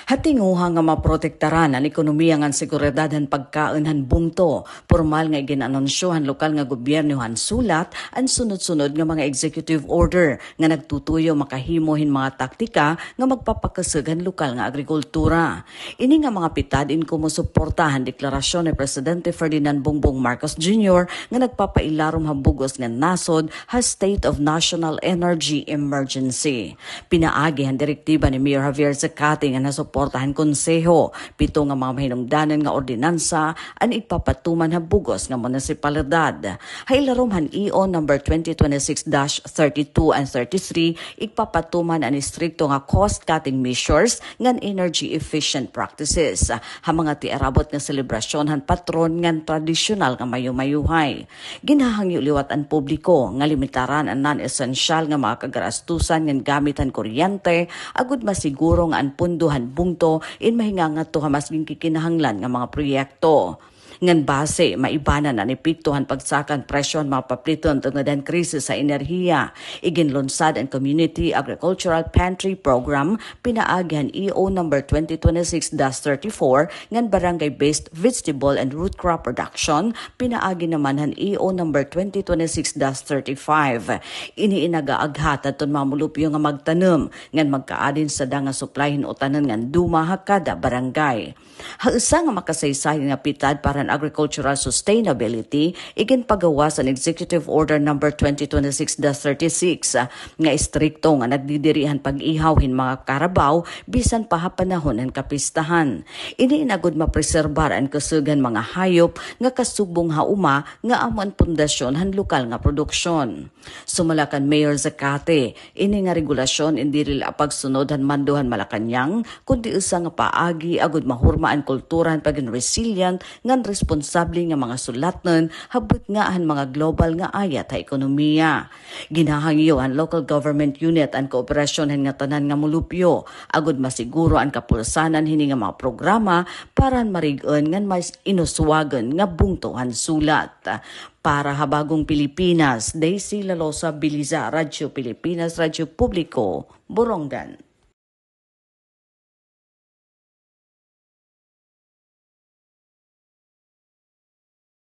Hatinguha nga maprotektaran ang ekonomiya nga seguridad han pagkaon han bungto. Formal nga ginanonsyohan lokal nga gobyerno han sulat ang sunod-sunod nga mga executive order nga nagtutuyo makahimohin mga taktika nga magpapakasag han lokal nga agrikultura. Ini nga mga pitadin kumusuportahan deklarasyon ni Presidente Ferdinand Bongbong Marcos Jr. nga nagpapailarom habugos nga nasod ha State of National Energy Emergency. Pinaagi han direktiba ni Mayor Javier Zacate nga nasuportahan konseho, pito nga mga mahinungdanan nga ordinansa ang ipapatuman habugos nga munisipalidad. Hailarom han EO number 2026-32 and 33 ipapatuman ang istrikto nga cost-cutting measures ngan energy efficient practices. Ha mga tiarabot nga selebrasyon han patron ngan tradisyonal nga mayo-mayuhay. Ginahangyo liwat ang publiko nga limitaran ang non-essential nga mga kagarastusan ngan gamitan kuryente agud masiguro nga ang punduhan bungto in mahinga nga to hamasging kikinahanglan nga mga proyekto. Ngan base, maibanan na nipiktuhan pagsakan presyon mga papliton tungod ang krisis sa enerhiya. Iginlunsad ang Community Agricultural Pantry Program, pinaagihan EO number 2026-34 ngan barangay-based vegetable and root crop production, pinaagi naman han EO number 2026-35. Iniinagaaghat at mamulupyo nga magtanom, ngan magkaadin sa nga suplahin o tanan ngan duma hakada barangay. Hausa nga makasaysay nga pitad para agricultural sustainability, igin pagawas ang Executive Order number 2026-36 nga istrikto nga nagdidirihan pag-ihawhin mga karabaw bisan pahapanahon ang kapistahan. Ini inagud mapreserbar ang kasugan mga hayop nga kasubong hauma nga amon pundasyon han lokal nga produksyon. Sumalakan Mayor Zacate, ini nga regulasyon hindi rila pagsunod han manduhan Malacañang kundi usa nga paagi agud mahurma ang kultura han pagin resilient ngan responsable nga mga sulatnon habot nga ang mga global nga ayat ha ekonomiya. Ginahangyo ang local government unit ang kooperasyon nga tanan nga mulupyo agud masiguro ang kapulsanan hini nga mga programa para marig-on nga mas inuswagan nga bungtohan sulat. Para Habagong Pilipinas, Daisy Lalosa Biliza, Radyo Pilipinas, Radyo Publiko, Borongan.